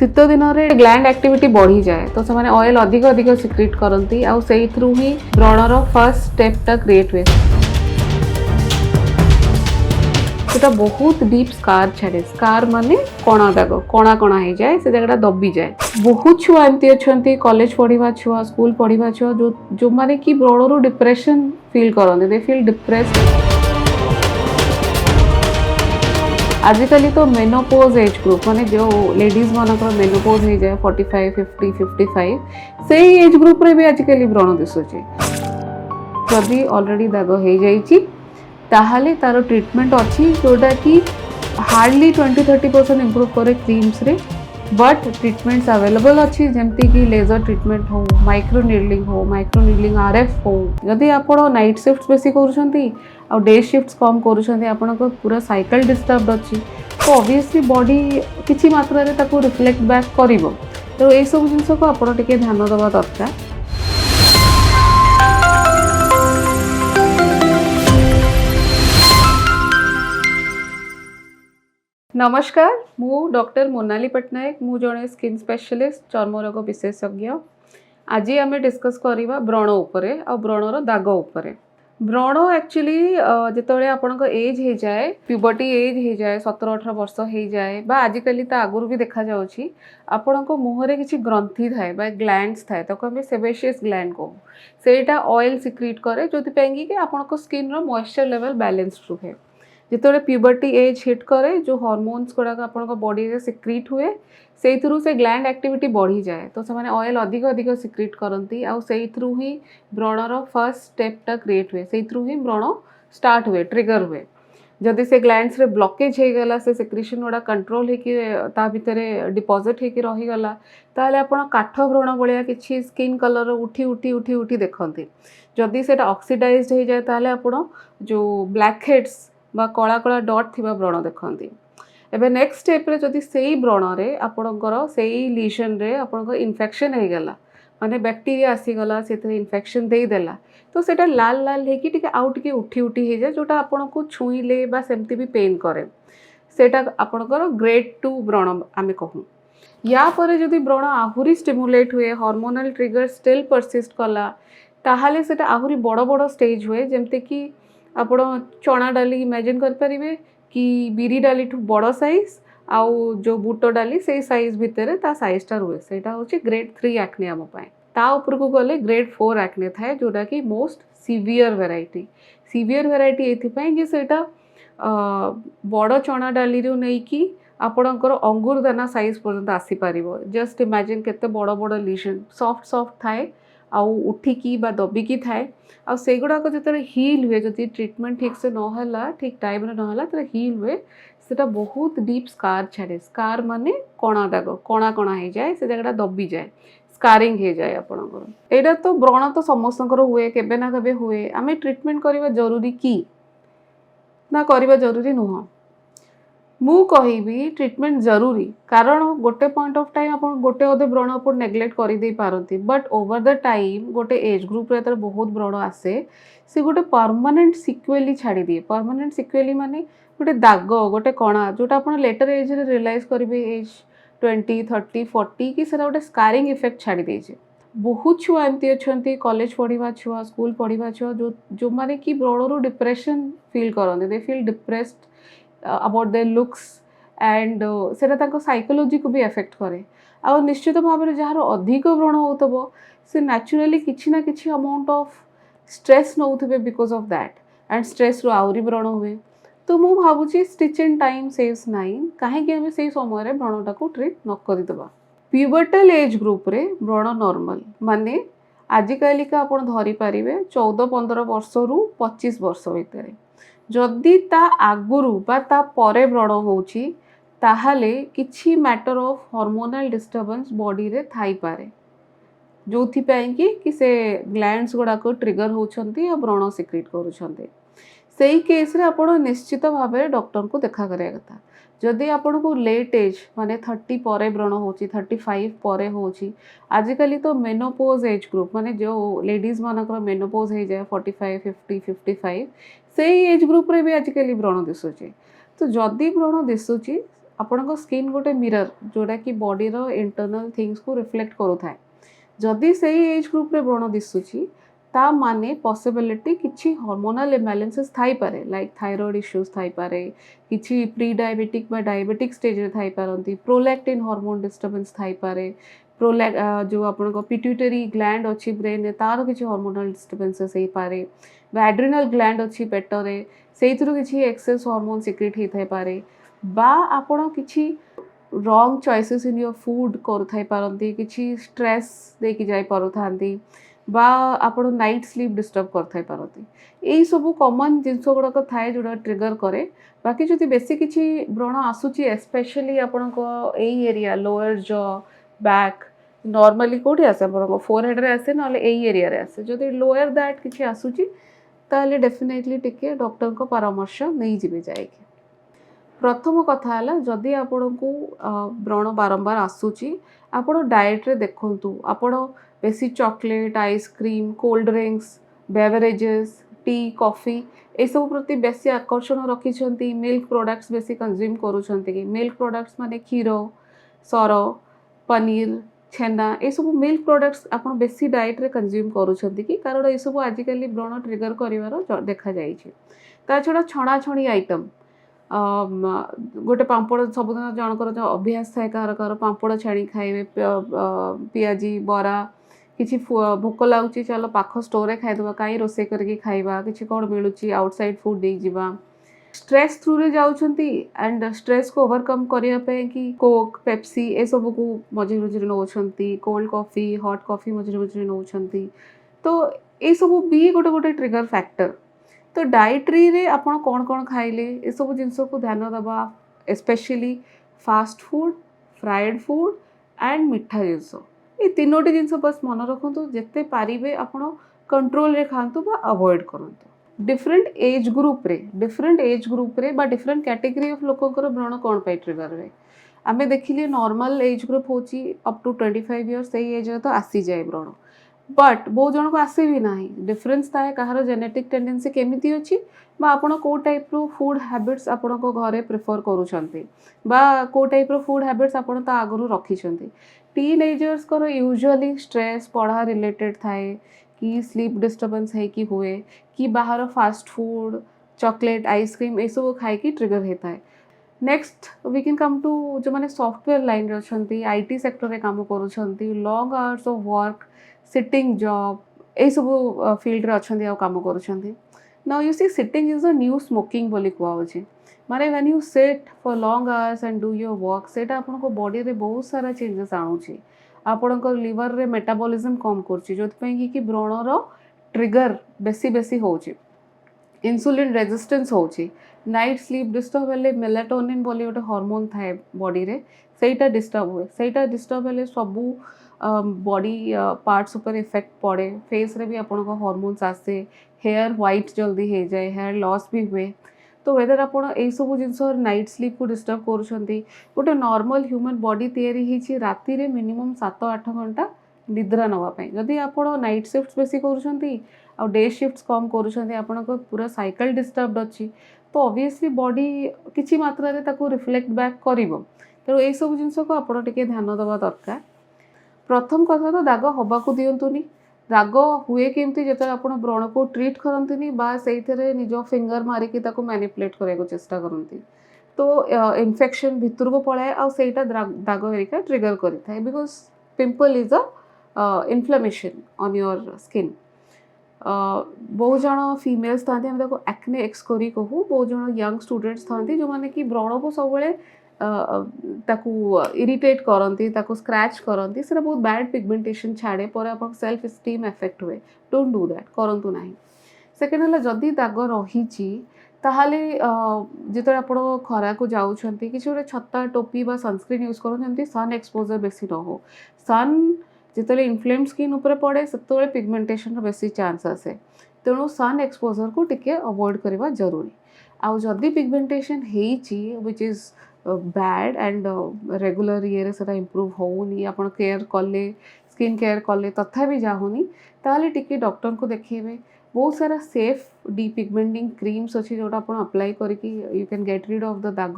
शीत दिन में ग्लैंड एक्टिविटी बढ़ी जाए तो से ऑयल अधिक अधिक सिक्रेट करती आउ से थ्रू ही व्रणर फर्स्ट स्टेपटा क्रिएट हुए। सेटा बहुत डीप स्कार छाड़े। स्कार माने कणा दाग कणा कणा हो जाए से जगह दबी जाए। बहुत छुआ एमती अच्छा कॉलेज पढ़ा छुआ स्कूल पढ़ा छुआ जो माने कि व्रणरू डिप्रेशन फील करते दे फील डिप्रेस्ड। आजिकल तो मेनोपोज एज ग्रुप माने जो लेडीज मानकर मेनोपोज हो जाए 45 50 55 से एज ग्रुप रे भी आजिकल व्रण दिशुचे। जदि ऑलरेडी दाग हो जाइए ताहले तार ट्रीटमेंट अच्छी जोटा कि हार्डली 20-30% इम्प्रूव करे क्रीम्स रे बट ट्रीटमेंट्स अवेलेबल अच्छी जमती कि लेजर ट्रीटमेंट हो माइक्रो नीडलिंग आरएफ हो। जदि आपण नाइट शिफ्ट बेसी करूछंती आ डे शिफ्ट्स कम करूछंती आपण को पूरा साइकिल डिस्टर्ब अच्छी तो ऑब्वियसली बॉडी किछि मात्रा रे ताको रिफ्लेक्ट बैक करिवो। तो ए सब जिंस को आपण टिके ध्यान देबा दरकार। नमस्कार, मु डॉक्टर मोनाली पट्टनायक मु जड़े स्किन स्पेशलिस्ट चर्मरोग विशेषज्ञ। आज आम डिस्कस करवा व्रण उपरे आ व्रणर दाग उपरे। व्रण एक्चुअली जिते आपण एज हो जाए प्यूबर्टी एज हो जाए 17-18 वर्ष हो जाए बा आजिकल तो आगुरी भी देखा जाउछि आपण मुहरे किसी ग्रंथि थाए बा ग्लैंड्स थाए ताको आम सेबेशियस ग्लैंड कहू सेटा ऑयल सिक्रीट करे जो कि आपण स्किन रो मॉइस्चर लेवल बैलेंस्ड रुहे। जिते प्यूबर्टी एज हिट करे जो हार्मोन्स गुड़ाक आप बॉडी रे सिक्रीट हुए से थ्रू से ग्लैंड एक्टिविटी बढ़ी जाए तो से ऑयल अधिक अधिक सिक्रीट करती आउ से थ्रू ही व्रणर फर्स्ट स्टेपटा क्रिएट हुए से थ्रू ही व्रण स्टार्ट हुए ट्रिगर हुए। जदि से ग्लैंड्स रे ब्लॉकेज हो गला से सिक्रेशन गुड़ा कंट्रोल होता भितर डिपोजिट होकर रहीगला ताहले आपण काठ व्रण भाया कि स्किन कलर उठी उठी उठी उठी देखते। जदि से ऑक्सीडाइज्ड हो जाए ताहले आपण जो ब्लैक हेड्स बा कला कला डॉट थिबा व्रण देखती। एबे नेक्स्ट स्टेप रे जदि सेही व्रण रे आपणकर सेही लीजन रे आपणकर इन्फेक्शन हो गला माने बैक्टीरिया आसीगला से इन्फेक्शन दे देला तो सेटा लाल लाल होकि टिके आउ टिके उठी उठी हो जाए जोटा आपन को छुईले बा सेमती भी पेन करे सेटा आपणकर ग्रेड 2 व्रण आमे कहू। या परे जदि व्रण आहुरी स्टिमुलेट हुए हार्मोनल ट्रिगर स्टिल परसिस्ट कला ताहाले सेटा आहुरी बड़ बड़ स्टेज हुए जेमते कि आपण चना डाली इमेजिन करें कि बिरी डाली ठू बड़ साइज आउ जो बूट डाली से साइज भितर ता साइजटा रुए सेटा होची ग्रेड 3 एक्ने आम पाए। ता ऊपर को गले ग्रेड 4 एक्ने थाए जोटा कि मोस्ट सीवियर वेराइटी एथिपाई जे सेटा बड़ चना डाली रो नै कि आपणकर अंगूर दाना साइज पर्यंत आसी पारिबो। जस्ट इमेजिन केते बड़ बड़ लीजन सॉफ्ट सॉफ्ट थाए आउ उठिकी बा दबिकी थाए आ से गुड़ाक जो हिल हुए जदि ट्रीटमेंट ठीक से नहला ठीक टाइम रे नहला तो हिल हुए सेटा बहुत डीप स्कार छाड़े। स्कार माने कणा दाग कणा कणा हो जाए से जगह दबी जाए स्कारिंग हो जाए आपणकर। एटा तो व्रण तो समस्तंकर हुए केबे ना केबे हुए आमे ट्रीटमेंट करबा जरूरी कि ना करबा जरूरी नुह। मु कहिबी ट्रीटमेंट जरूरी कारण गोटे पॉइंट ऑफ टाइम आप गोटे अधे व्रण आप नेग्लेक्ट कर दे पारती बट ओवर द टाइम गोटे एज ग्रुप रे तर बहुत व्रण आसे से गोटे परमानेंट सिक्वेली छाड़ी दिए। परमानेंट सिक्वेली माने गोटे दाग गोटे कणा जोटा आप लेटर एज रे रियलाइज करेंगे एज 20 30 40 कि सेटा गोटे स्कारिंग इफेक्ट छाड़ी देछे। बहुत छुआ एमती अच्छा कॉलेज पढ़ा छुआ स्कूल पढ़ा छुआ जो माने कि व्रणरू डिप्रेशन फील करते they feel depressed about their looks and सेटा ताको साइकोलॉजी को भी अफेक्ट करे। आ निश्चित भाव में जार अधिक व्रण होतबो से नेचुरली किछि ना किछि अमाउंट ऑफ स्ट्रेस नौथिबे because of that and stress रो आउरी व्रण हुए। तो मु भाबुची स्टिच इन टाइम सेव्स 9 काहे कि हम सेही समय रे व्रणटा को ट्रीट न करि दबा। प्यूबर्टल एज ग्रुप रे व्रण नॉर्मल माने आजिकाली का आपण धरि पारिबे 14-15 वर्ष रु 25 वर्ष भितर जदि ता आगुरु बा ता परे व्रण होउची ताहाले किछि matter of hormonal disturbance body रे थाई पारे जोथि पाई कि से ग्लैंड्स गुडा को ट्रिगर होउछंती आ व्रण सिक्रेट करूछंती। सेही केस रे आपण निश्चित भाव में डॉक्टर को देखा करिया कथा। जदि आपण को लेट एज माने 30 परे व्रण होची 35 परे होची आजिकल तो मेनोपोज एज ग्रुप माने जो लेडीज मानकर मेनोपोज हो जाए 45 50 55 से एज ग्रुप रे भी आजिकल व्रण दिसुची। तो जदि व्रण दिसुची ଆପଣଙ୍କ ସ୍କିନ୍ ଗୋଟେ ମିରର ଯେଉଁଟାକି ବଡ଼ିର ଇଣ୍ଟରନାଲ୍ ଥିଙ୍ଗସକୁ ରିଫ୍ଲେକ୍ଟ କରୁଥାଏ। ଯଦି ସେଇ ଏଜ୍ ଗ୍ରୁପ୍ରେ ବ୍ରଣ ଦିଶୁଛି ତା ମାନେ ପସିବିଲିଟି କିଛି ହର୍ମୋନାଲ୍ ଇମ୍ବାଲାନ୍ସେସ୍ ଥାଇପାରେ, ଲାଇକ୍ ଥାଇରଏଡ଼୍ ଇସ୍ୟୁଜ୍ ଥାଇପାରେ, କିଛି ପ୍ରି ଡାଇବେଟିକ୍ ବା ଡାଇବେଟିକ୍ ଷ୍ଟେଜ୍ରେ ଥାଇପାରନ୍ତି, ପ୍ରୋଲାକ୍ଟିନ୍ ହର୍ମୋନ୍ ଡିଷ୍ଟର୍ବାନ୍ସ ଥାଇପାରେ, ଯେଉଁ ଆପଣଙ୍କ ପିଟ୍ୟୁଟରୀ ଗ୍ଲାଣ୍ଡ ଅଛି ବ୍ରେନ୍ରେ ତାର କିଛି ହର୍ମୋନାଲ୍ ଡିଷ୍ଟର୍ବାନ୍ସେସ୍ ହେଇପାରେ, ବା ଆଡ୍ରିନାଲ୍ ଗ୍ଲାଣ୍ଡ ଅଛି ପେଟରେ ସେଇଥିରୁ କିଛି ଏକ୍ସେସ୍ ହର୍ମୋନ୍ ସିକ୍ରେଟ୍ ହେଇଥାଇପାରେ, ବା ଆପଣ କିଛି ରଙ୍ଗ ଚଏସେସ୍ ଇନ୍ ୟୋର୍ ଫୁଡ୍ କରୁଥାଇପାରନ୍ତି, କିଛି ଷ୍ଟ୍ରେସ୍ ଦେଇକି ଯାଇପାରୁଥାନ୍ତି, ବା ଆପଣ ନାଇଟ୍ ସ୍ଲିପ୍ ଡିଷ୍ଟର୍ବ କରିଥାଇପାରନ୍ତି। ଏଇସବୁ କମନ୍ ଜିନିଷ ଗୁଡ଼ାକ ଥାଏ ଯେଉଁଟା ଟ୍ରିଗର୍ କରେ। ବାକି ଯଦି ବେଶୀ କିଛି ବ୍ରଣ ଆସୁଛି ଏସ୍ପେଶାଲି ଆପଣଙ୍କ ଏଇ ଏରିଆ ଲୋୟର୍ ଜ ବ୍ୟାକ୍ ନର୍ମାଲି କେଉଁଠି ଆସେ ଆପଣଙ୍କ ଫୋरहेଡ଼୍ରେ ଆସେ ନହେଲେ ଏଇ ଏରିଆରେ ଆସେ, ଯଦି ଲୋୟର୍ ଦ୍ୟାଟ୍ କିଛି ଆସୁଛି ତାହେଲେ ଡେଫିନେଟଲି ଟିକେ ଡକ୍ଟରଙ୍କ ପରାମର୍ଶ ନେଇଯିବେ ଯାଇକି। ପ୍ରଥମ କଥା ହେଲା ଯଦି ଆପଣଙ୍କୁ ବ୍ରଣ ବାରମ୍ବାର ଆସୁଛି ଆପଣ ଡାଏଟ୍ରେ ଦେଖନ୍ତୁ, ଆପଣ ବେଶୀ chocolate, ice cream, cold drinks, beverages, tea, coffee ଏସବୁ ପ୍ରତି ବେଶୀ ଆକର୍ଷଣ ରଖିଛନ୍ତି, ମିଲ୍କ ପ୍ରଡ଼କ୍ଟସ୍ ବେଶୀ କନଜ୍ୟୁମ୍ କରୁଛନ୍ତି କି? ମିଲ୍କ ପ୍ରଡ଼କ୍ଟସ୍ ମାନେ କ୍ଷୀର, ସର, ପନିର, ଛେନା ଏସବୁ ମିଲ୍କ ପ୍ରଡ଼କ୍ଟସ୍ ଆପଣ ବେଶୀ ଡାଏଟ୍ରେ କନଜ୍ୟୁମ୍ କରୁଛନ୍ତି କି? କାରଣ ଏସବୁ ଆଜିକାଲି ବ୍ରଣ ଟ୍ରିଗର୍ କରିବାର ଦେଖାଯାଇଛି। ତା ଛଡ଼ା ଛଣାଛଣି ଆଇଟମ୍, ଗୋଟେ ପାମ୍ପଡ଼ ସବୁଦିନ ଜଣଙ୍କର ଯେଉଁ ଅଭ୍ୟାସ ଥାଏ କାହାର କାହାର ପାମ୍ପଡ଼ ଛାଣି ଖାଇବେ, ପିଆଜି, ବରା, କିଛି ଭୋକ ଲାଗୁଛି ଚାଲ ପାଖ ଷ୍ଟୋରରେ ଖାଇଦେବା, କାହିଁ ରୋଷେଇ କରିକି ଖାଇବା, କିଛି କ'ଣ ମିଳୁଛି ଆଉଟସାଇଡ଼୍ ଫୁଡ଼୍ ନେଇଯିବା। ଷ୍ଟ୍ରେସ୍ ଥ୍ରୁରେ ଯାଉଛନ୍ତି ଆଣ୍ଡ ଷ୍ଟ୍ରେସ୍କୁ ଓଭରକମ୍ କରିବା ପାଇଁ କି କୋକ୍, ପେପ୍ସି ଏସବୁକୁ ମଝିରେ ମଝିରେ ନେଉଛନ୍ତି, କୋଲ୍ଡ କଫି, ହଟ୍ କଫି ମଝିରେ ମଝିରେ ନେଉଛନ୍ତି, ତ ଏଇସବୁ ବି ଗୋଟେ ଗୋଟେ ଟ୍ରିଗର୍ ଫ୍ୟାକ୍ଟର। ତ ଡାଏଟ୍ରିରେ ଆପଣ କ'ଣ କ'ଣ ଖାଇଲେ ଏସବୁ ଜିନିଷକୁ ଧ୍ୟାନ ଦେବା, especially fast food, fried food and ମିଠା ଜିନିଷ, ଏ ତିନୋଟି ଜିନିଷ ବାସ୍ ମନେ ରଖନ୍ତୁ, ଯେତେ ପାରିବେ ଆପଣ କଣ୍ଟ୍ରୋଲରେ ଖାଆନ୍ତୁ ବା ଆଭଏଡ଼୍ କରନ୍ତୁ। ଡିଫରେଣ୍ଟ ଏଜ୍ ଗ୍ରୁପ୍ରେ ବା ଡିଫରେଣ୍ଟ କ୍ୟାଟେଗୋରୀ ଅଫ୍ ଲୋକଙ୍କର ବ୍ରଣ କ'ଣ ପାଇଁ ଟ୍ରିଗର୍ ହୁଏ। ଆମେ ଦେଖିଲେ ନର୍ମାଲ୍ ଏଜ୍ ଗ୍ରୁପ୍ ହେଉଛି ଅପ୍ ଟୁ 25 ଇୟର୍ସ, ସେଇ ଏଜ୍ରେ ତ ଆସିଯାଏ ବ୍ରଣ, ବଟ୍ ବହୁତ ଜଣଙ୍କୁ ଆସେ ବି ନାହିଁ। ଡିଫରେନ୍ସ ଥାଏ କାହାର ଜେନେଟିକ୍ ଟେଣ୍ଡେନ୍ସି କେମିତି ଅଛି, ବା ଆପଣ କେଉଁ ଟାଇପ୍ର ଫୁଡ଼୍ ହ୍ୟାବିଟ୍ସ ଆପଣଙ୍କ ଘରେ ପ୍ରିଫର୍ କରୁଛନ୍ତି, ବା କେଉଁ ଟାଇପ୍ର ଫୁଡ଼୍ ହ୍ୟାବିଟ୍ସ ଆପଣ ତା ଆଗରୁ ରଖିଛନ୍ତି। ଟିନେଜର୍ସଙ୍କର ୟୁଜୁଆଲି ଷ୍ଟ୍ରେସ୍ ପଢ଼ା ରିଲେଟେଡ୍ ଥାଏ, କି ସ୍ଲିପ୍ ଡିଷ୍ଟର୍ବାନ୍ସ ହେଇକି ହୁଏ, କି ବାହାର ଫାଷ୍ଟ ଫୁଡ଼୍, ଚକୋଲେଟ୍, ଆଇସ୍କ୍ରିମ୍ ଏସବୁ ଖାଇକି ଟ୍ରିଗର୍ ହେଇଥାଏ। Next we can come to ଯେଉଁମାନେ ସଫ୍ଟୱେର୍ ଲାଇନ୍ରେ ଅଛନ୍ତି, ଆଇଟି ସେକ୍ଟରରେ କାମ କରୁଛନ୍ତି, long hours of work, sitting job ଏଇସବୁ ଫିଲ୍ଡରେ ଅଛନ୍ତି ଆଉ କାମ କରୁଛନ୍ତି। Now you see sitting is the new smoking ବୋଲି କୁହାହେଉଛି। ମାନେ when you sit for long hours and do your work, ସେଇଟା ଆପଣଙ୍କ ବଡ଼ିରେ ବହୁତ ସାରା ଚେଞ୍ଜେସ୍ ଆଣୁଛି, ଆପଣଙ୍କ ଲିଭରରେ ମେଟାବଲିଜମ୍ କମ୍ କରୁଛି, ଯେଉଁଥିପାଇଁ କି ବ୍ରଣର ଟ୍ରିଗର୍ ବେଶୀ ହେଉଛି, ଇନ୍ସୁଲିନ୍ ରେଜିଷ୍ଟେନ୍ସ ହେଉଛି। ନାଇଟ୍ ସ୍ଲିପ୍ ଡିଷ୍ଟର୍ବ ହେଲେ ମେଲାଟୋନିନ୍ ବୋଲି ଗୋଟେ ହର୍ମୋନ୍ ଥାଏ ବଡ଼ିରେ, ସେଇଟା ଡିଷ୍ଟର୍ବ ହୁଏ, ସେଇଟା ଡିଷ୍ଟର୍ବ ହେଲେ ସବୁ ବଡ଼ି ପାର୍ଟସ୍ ଉପରେ ଇଫେକ୍ଟ ପଡ଼େ, ଫେସ୍ରେ ବି ଆପଣଙ୍କ ହର୍ମୋନ୍ସ ଆସେ, ହେୟାର ହ୍ୱାଇଟ୍ ଜଲ୍ଦି ହେଇଯାଏ, ହେୟାର ଲସ୍ ବି ହୁଏ। ତ ୱେଦର ଆପଣ ଏଇସବୁ ଜିନିଷ ନାଇଟ୍ ସ୍ଲିପ୍କୁ ଡିଷ୍ଟର୍ବ କରୁଛନ୍ତି, ଗୋଟେ ନର୍ମାଲ୍ ହ୍ୟୁମାନ୍ ବଡ଼ି ତିଆରି ହେଇଛି ରାତିରେ ମିନିମମ୍ 7-8 ଘଣ୍ଟା ନିଦ୍ରା ନେବା ପାଇଁ, ଯଦି ଆପଣ ନାଇଟ୍ ସିଫ୍ଟ ବେଶୀ କରୁଛନ୍ତି ଆଉ ଡେ ସିଫ୍ଟ କମ୍ କରୁଛନ୍ତି, ଆପଣଙ୍କ ପୁରା ସାଇକେଲ ଡିଷ୍ଟର୍ବ ଅଛି, ତ ଅବଭିୟସଲି ବଡ଼ି କିଛି ମାତ୍ରାରେ ତାକୁ ରିଫ୍ଲେକ୍ଟ ବ୍ୟାକ୍ କରିବ। ତେଣୁ ଏଇସବୁ ଜିନିଷକୁ ଆପଣ ଟିକେ ଧ୍ୟାନ ଦେବା ଦରକାର। ପ୍ରଥମ କଥା ତ ଦାଗ ହେବାକୁ ଦିଅନ୍ତୁନି। ଦାଗ ହୁଏ କେମିତି, ଯେତେବେଳେ ଆପଣ ବ୍ରଣକୁ ଟ୍ରିଟ୍ କରନ୍ତିନି ବା ସେଇଥିରେ ନିଜ ଫିଙ୍ଗର ମାରିକି ତାକୁ ମ୍ୟାନିପୁଲେଟ୍ କରିବାକୁ ଚେଷ୍ଟା କରନ୍ତି, ତ ଇନଫେକ୍ସନ୍ ଭିତରକୁ ପଳାଏ ଆଉ ସେଇଟା ଦାଗ ହେରିକା ଟ୍ରିଗର୍ କରିଥାଏ, because pimple is inflammation on your skin. ବହୁତ ଜଣ ଫିମେଲ୍ସ ଥାନ୍ତି, ଆମେ ତାକୁ ଆକ୍ନେ ଏକ୍ସକୋରି କହୁ, ବହୁତ ଜଣ ୟଙ୍ଗ ଷ୍ଟୁଡେଣ୍ଟସ୍ ଥାନ୍ତି ଯେଉଁମାନେ କି ବ୍ରଣକୁ ସବୁବେଳେ ତାକୁ ଇରିଟେଟ୍ କରନ୍ତି, ତାକୁ ସ୍କ୍ରାଚ୍ କରନ୍ତି, ସେଇଟା ବହୁତ ବ୍ୟାଡ୍ ପିଗମେଣ୍ଟେସନ୍ ଛାଡ଼େ, ପରେ ଆପଣଙ୍କ ସେଲ୍ଫ ଇଷ୍ଟେମ୍ ଏଫେକ୍ଟ ହୁଏ। ଡୋଣ୍ଟ ଡୁ ଦ୍ୟାଟ୍, କରନ୍ତୁ ନାହିଁ। ସେକେଣ୍ଡ ହେଲା, ଯଦି ଦାଗ ରହିଛି ତାହେଲେ ଯେତେବେଳେ ଆପଣ ଖରାକୁ ଯାଉଛନ୍ତି କିଛି ଗୋଟେ ଛତା, ଟୋପି ବା ସନସ୍କ୍ରିନ୍ ୟୁଜ୍ କରନ୍ତୁ, ଯେମିତି ସନ୍ ଏକ୍ସପୋଜର୍ ବେଶୀ ନ ହଉ। ସନ୍ ଯେତେବେଳେ ଇନଫ୍ଲେମ୍ଡ ସ୍କିନ୍ ଉପରେ ପଡ଼େ ସେତେବେଳେ ପିଗମେଣ୍ଟେସନ୍ର ବେଶୀ ଚାନ୍ସ ଆସେ, ତେଣୁ ସନ୍ ଏକ୍ସପୋଜର୍କୁ ଟିକେ ଆଭଏଡ଼୍ କରିବା ଜରୁରୀ। ଆଉ ଯଦି ପିଗମେଣ୍ଟେସନ୍ ହେଇଛି which is bad and regular ଇଏରେ ସେଟା ଇମ୍ପ୍ରୁଭ୍ ହେଉନି, ଆପଣ କେୟାର କଲେ, ସ୍କିନ୍ କେୟାର କଲେ ତଥାପି ଯାଉନି, ତାହେଲେ ଟିକେ ଡକ୍ଟରଙ୍କୁ ଦେଖେଇବେ। ବହୁତ ସାରା ସେଫ୍ ଡିପିଗମେଣ୍ଟିଂ କ୍ରିମ୍ସ ଅଛି ଯେଉଁଟା ଆପଣ ଆପ୍ଲାଏ କରିକି you can get rid of the ଦାଗ।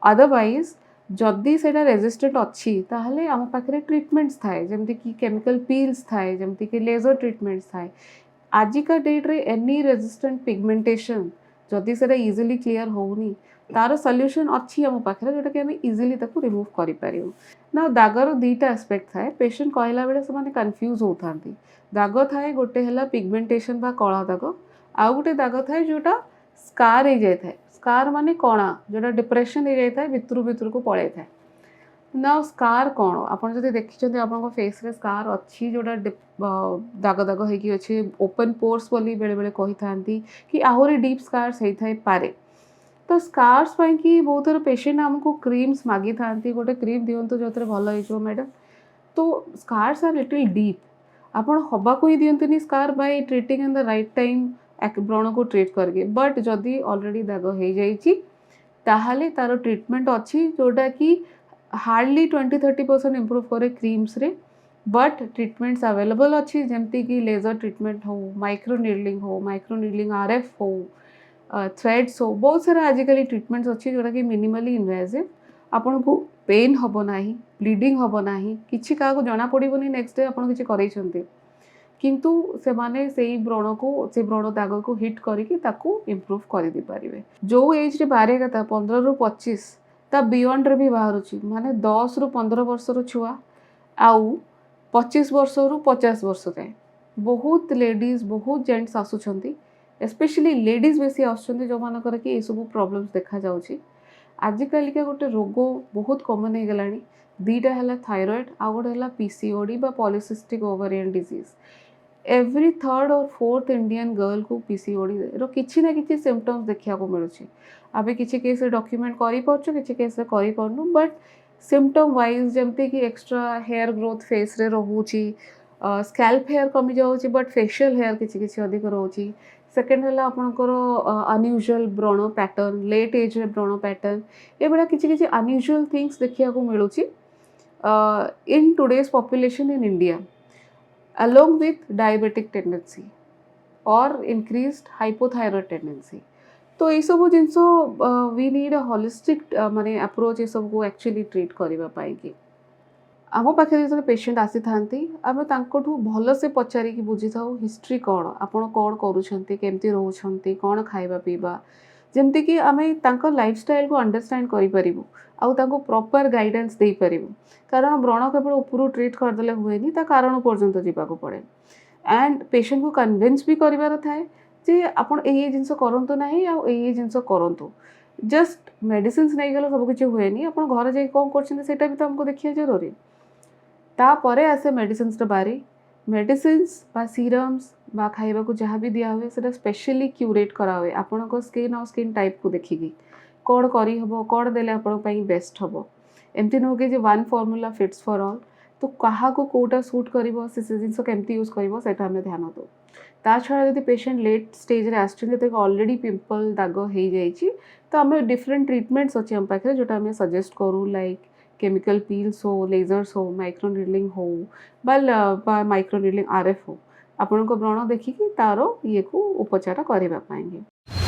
अदरवाइज जदि सेटा रेजिस्टेंट अच्छी ताहले आम पाखे ट्रिटमेंट्स थाए जमती कि केमिकल पील्स थाए जमती कि लेजर ट्रिटमेंट्स थाए आजिका डेट्रे एनी रेजिस्टेंट पिगमेंटेशन जदि सेटा इजिली क्लीयर होनी तार सॉल्यूशन अच्छी आम पाखे जोटा कि आम इजिली ताको रिमूव करि ना दागर दुईटा एस्पेक्ट थाए पेशेंट कहला बेले से कन्फ्यूज होता दाग थाए गोटे है पिगमेंटेशन बा कला दाग आउ गोटे दाग थाए जोटा स्कार हो जाए था स्कार माने कणा जोटा डिप्रेशन हो जाए भितर भितर को पड़े था ना स्कार कौन आपड़ जब देखते आप फेस रे स्कार अच्छी जोटा दाग दाग होगी ओपन पोर्स बोली बेले बेले कही था कि आहरी डीप स्कार्स होता है पारे तो स्कार्स कि बहुत थर पेशेंट आमको क्रीम्स मागी था गोटे क्रीम दिंतु जो भल हो मैडम तो स्कार्स आर लिटिल डीप आप हवा को ही दिंतुनी scar by treating in the right time व्रण को ट्रीट करके बट जदि ऑलरेडी दाग हो जाइए ताहले तार ट्रीटमेंट अच्छी जोटा कि हार्डली 20-30% इम्प्रूव करे क्रीम्स रे बट ट्रीटमेंट्स अवेलेबल अच्छी जमती कि लेजर ट्रीटमेंट हो माइक्रो नीडलिंग आरएफ हो थ्रेड्स हो बहुत सारा आजिकल ट्रीटमेंट्स अच्छी जोटा कि मिनिमली इन्वेजिव आपन को पेन हम ना ब्लीडिंग हम ना कि क्या जना पड़ोनी नेक्स्ट डे आप किसी किंतु से माने से व्रण को से व्रण दाग को हिट करके इम्प्रूव कर दे पारे जो एज रे बाहर कथा 15 ରୁ 25 ता बियॉन्ड रे भी बाहर माने 10 ରୁ 15 वर्षर छुआ आउ 25 वर्ष ରୁ 50 वर्ष जाए बहुत लेडीज बहुत जेंट्स आसुंच स्पेशली लेडीज बेसी आसुंच जो मानकर कि ये सब प्रॉब्लम्स देखा जाउची आजिकल का गोटे रोग बहुत कॉमन हो गला दीटा है थायराइड आउ गोटे है पीसीओडी बा polycystic ovarian disease every third और फोर्थ इंडियन गर्ल को पीसीओडी रो किसी ना किसी सिम्पटम्स देखा मिलूँ आम किसी केस डॉक्यूमेंट किसी केस करनु बट सिम्पटम वाइज जमती कि एक्स्ट्रा हेयर ग्रोथ फेस रे रोची स्कैल्प हेयर कमी जाऊँगी बट फेशियल हेयर किसी अधिक रोची सेकेंड है आपंकर अनयूजुअल व्रण पैटर्न लेट एज रे व्रण पैटर्न ये भाया किसी अनयूजुअल थिंग्स देखा मिलूँ in today's population in India along with diabetic tendency or increased hypothyroid tendency तो ये सब जिनस वी नीड अ होलिस्टिक माने अप्रोच ये सब को एक्चुअली ट्रीट करबा पाई कि आम पाखे जो पेशेंट आसी था आम भल से पचारि बुझी था हिस्ट्री कौन आपड़ कौन करमती रोचे कौन खाଇବା पीवा जमती कि आम लाइफस्टाइल को अंडरस्टैंड करूँ आउ प्रॉपर गाइडेंस दे पारू कारण व्रण केवल उपरू ट्रीट करदे हुए कारण पर्यंत जावाक पड़े एंड पेशेंट को कन्विन्स भी करार थाए जे आपड़ ये जिनस करतु ना ये जिनस करूँ जस्ट मेडिसिन नहीं गले सब किसी हुए आप घर जा कौन करटा भी तो हमको देखिए जरूरी तापर आसे मेडिसिन बारी मेडिसिन्स बा सीरम्स बा खाइबा को जहाँ भी दिया हुए से स्पेशली क्यूरेट करा हुए आपण स्किन और स्किन टाइप को देखिकी कौन करहब कौन देले आपण बेस्ट हम एमती नुह कि one formula fits for all तो क्या कोटा सूट कर जिन केमती यूज कर ध्यान दो ता छड़ा जब पेशेंट लेट स्टेज रे आसुच्चंती ऑलरेडी पिंपल दाग हो जाइए तो आम डिफरेंट ट्रीटमेंट्स अच्छे आम पाखे जोटा आम सजेस्ट करूँ लाइक केमिकल पील्स हो लेजर्स हो माइक्रो नीडलिंग हो बा माइक्रो नीडलिंग आरएफ हो आपण व्रण देखिकी तार ये को उपचार करने पाएंगे।